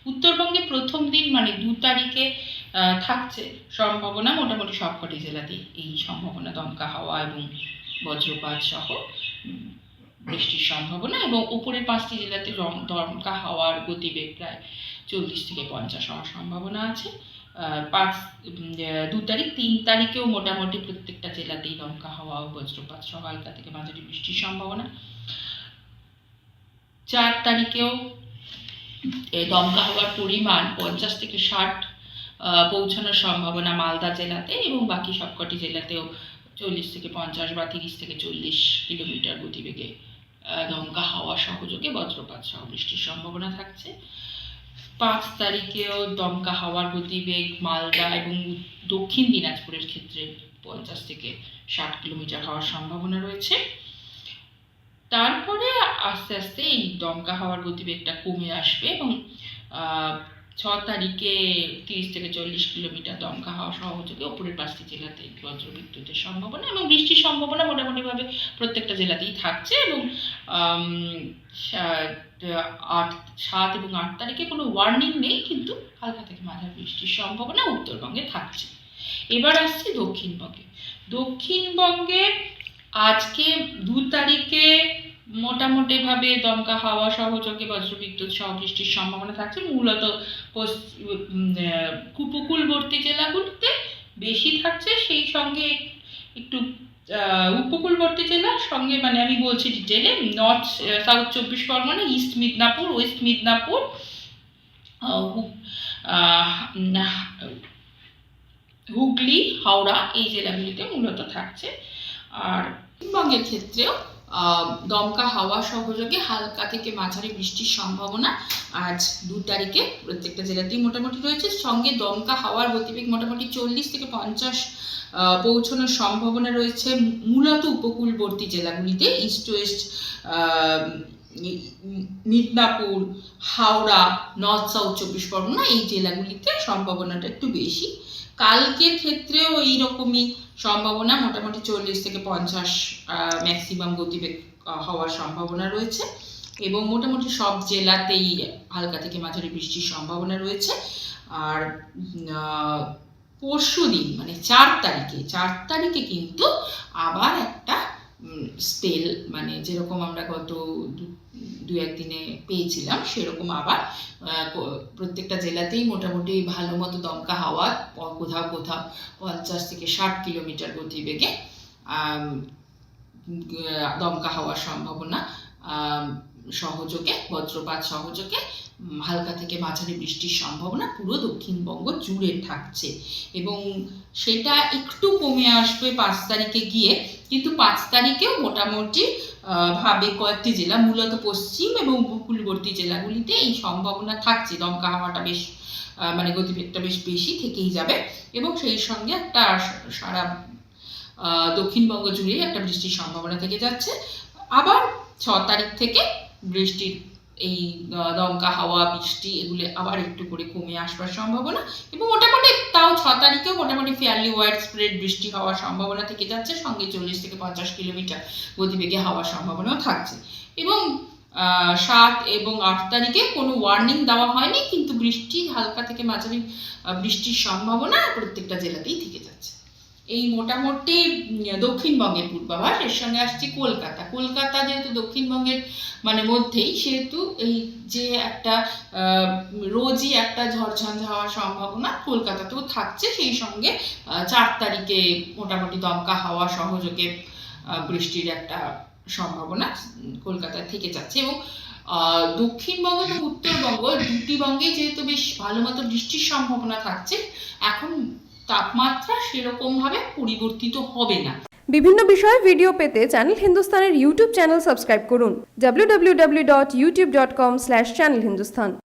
উত্তরবঙ্গে প্রথম দিন মানে 2 তারিখে থাকছে সম্ভাবনা মোটামুটি সবকটি জেলাতেই এই সম্ভাবনা, দমকা হাওয়া এবং বজ্রপাত সহ বৃষ্টির সম্ভাবনা। এবং উপরের 5টি জেলাতে দমকা হাওয়ার গতিবেগ প্রায় 40 থেকে 50 হওয়ার সম্ভাবনা আছে। 2 তারিখ 3 তারিখেও মোটামুটি প্রত্যেকটা জেলাতেই দমকা হাওয়া ও বজ্রপাত সহ হালকা থেকে মাঝারি বৃষ্টির সম্ভাবনা। 4 তারিখেও দমকা হাওয়ার পরিমাণ 50 থেকে 60 পৌঁছানোর সম্ভাবনা মালদা জেলাতে, এবং বাকি সবকটি জেলাতেও 40 থেকে 50 বা 30 থেকে 40 কিলোমিটার গতিবেগে দমকা হাওয়া সহযোগে বজ্রপাত সহ বৃষ্টির সম্ভাবনা থাকছে। 5 তারিখেও দমকা হাওয়ার গতিবেগ মালদা এবং দক্ষিণ দিনাজপুরের ক্ষেত্রে 50 থেকে 60 কিলোমিটার হওয়ার সম্ভাবনা রয়েছে। তারপরে আস্তে আস্তে এই দমকা হাওয়ার গতিবেগটা কমে আসবে এবং 6 তারিখে 30 থেকে 40 কিলোমিটার দমকা হাওয়া সহযোগে উপরের 5টি জেলাতে বজ্রবিদ্যুতের সম্ভাবনা এবং বৃষ্টির সম্ভাবনা মোটামুটিভাবে প্রত্যেকটা জেলাতেই থাকছে। এবং 7 এবং 8 তারিখে কোনো ওয়ার্নিং নেই, কিন্তু হালকা থেকে মাঝারি বৃষ্টির সম্ভাবনা উত্তরবঙ্গে থাকছে। এবার আসছি দক্ষিণবঙ্গে। দক্ষিণবঙ্গে আজকে 2 তারিখে মোটামুটিভাবে দমকা হাওয়া সহযোগে বজ্রবিদ্যুৎ সহ বৃষ্টির সম্ভাবনা থাকছে। মূলত উপকূলবর্তী জেলাগুলিতে বেশি থাকছে, সেই সঙ্গে একটু উপকূলবর্তী জেলার সঙ্গে মানে আমি বলছি ডিটেলে north south 24 Pargana, east Midnapore, West Midnapore, Hooghly, Howrah এই জেলাগুলিতে মূলত থাকছে। আর দক্ষিণবঙ্গের ক্ষেত্রেও দমকা হাওয়া সহযোগে হালকা থেকে মাঝারি বৃষ্টির সম্ভাবনা আজ 2 তারিখে প্রত্যেকটা জেলাতেই মোটামুটি রয়েছে। সঙ্গে দমকা হাওয়ার গতিবেগ মোটামুটি 40 থেকে 50 পৌঁছানোর সম্ভাবনা রয়েছে মূলত উপকূলবর্তী জেলাগুলিতে, east West Midnapore, Howrah, north south 24 Pargana এই জেলাগুলিতে সম্ভাবনাটা একটু বেশি। কালকের ক্ষেত্রেও এইরকমই সম্ভাবনা, মোটামুটি 40 থেকে 50 ম্যাক্সিমাম গতিবেগ হওয়ার সম্ভাবনা রয়েছে এবং মোটামুটি সব জেলাতেই হালকা থেকে মাঝারি বৃষ্টির সম্ভাবনা রয়েছে। আর পরশু দিন মানে 4 তারিখে কিন্তু আবার একটা স্পেল, মানে যেরকম আমরা গত 2-1 দিনে পেয়েছিলাম সেরকম আবার প্রত্যেকটা জেলাতেই মোটামুটি ভালো মতো দমকা হাওয়া, কোথাও 50 থেকে 60 কিলোমিটার গতিবেগে দমকা হওয়ার সম্ভাবনা সহযোগে বজ্রপাত সহযোগে হালকা থেকে মাঝারি বৃষ্টির সম্ভাবনা পুরো দক্ষিণবঙ্গ জুড়ে থাকছে এবং সেটা একটু কমে আসবে 5 তারিখে গিয়ে, কিন্তু 5 তারিখেও মোটামুটি ভাবে কয়েকটি জেলা মূলত পশ্চিম এবং উপকূলবর্তী জেলাগুলিতে এই সম্ভাবনা থাকছে। দমকা হাওয়াটা বেশ মানে গতিবেগটা বেশ বেশি থেকেই যাবে এবং সেই সঙ্গে একটা সারা দক্ষিণবঙ্গ জুড়ে একটা বৃষ্টির সম্ভাবনা থেকে যাচ্ছে। আবার 6 তারিখ থেকে বৃষ্টির এই দমকা হাওয়া বৃষ্টি এগুলো আবার একটু করে কমে আসবার সম্ভাবনা এবং মোটামুটি তাও 6 তারিখেও মোটামুটি ফেয়ারলি ওয়াইড স্প্রেড বৃষ্টি হওয়ার সম্ভাবনা থেকে যাচ্ছে, সঙ্গে 40 থেকে 50 কিলোমিটার গতিবেগে হওয়ার সম্ভাবনাও থাকছে। এবং 7 এবং 8 তারিখে কোনো ওয়ার্নিং দেওয়া হয়নি, কিন্তু বৃষ্টি হালকা থেকে মাঝারি বৃষ্টির সম্ভাবনা প্রত্যেকটা জেলাতেই থেকে যাচ্ছে। এই মোটামুটি দক্ষিণবঙ্গের পূর্বাভাস। এর সঙ্গে আসছে কলকাতা যেহেতু দক্ষিণবঙ্গের মানে মধ্যেই, সেহেতু এই যে একটা রোজই একটা ঝড়ঝঞ্ঝা হওয়ার সম্ভাবনা কলকাতাতেও থাকছে। সেই সঙ্গে 4 তারিখে মোটামুটি দমকা হাওয়া সহযোগে বৃষ্টির একটা সম্ভাবনা কলকাতা থেকে যাচ্ছে এবং দক্ষিণবঙ্গ এবং উত্তরবঙ্গ দুটি বঙ্গে যেহেতু বেশ ভালো মতো বৃষ্টির সম্ভাবনা থাকছে, এখন তাপমাত্রা সেরকম ভাবে পরিবর্তিত হবে না। বিভিন্ন বিষয়ে ভিডিও পেতে চ্যানেল হিন্দুস্তানের ইউটিউব চ্যানেল সাবস্ক্রাইব করুন www.youtube.com/channelhindustan।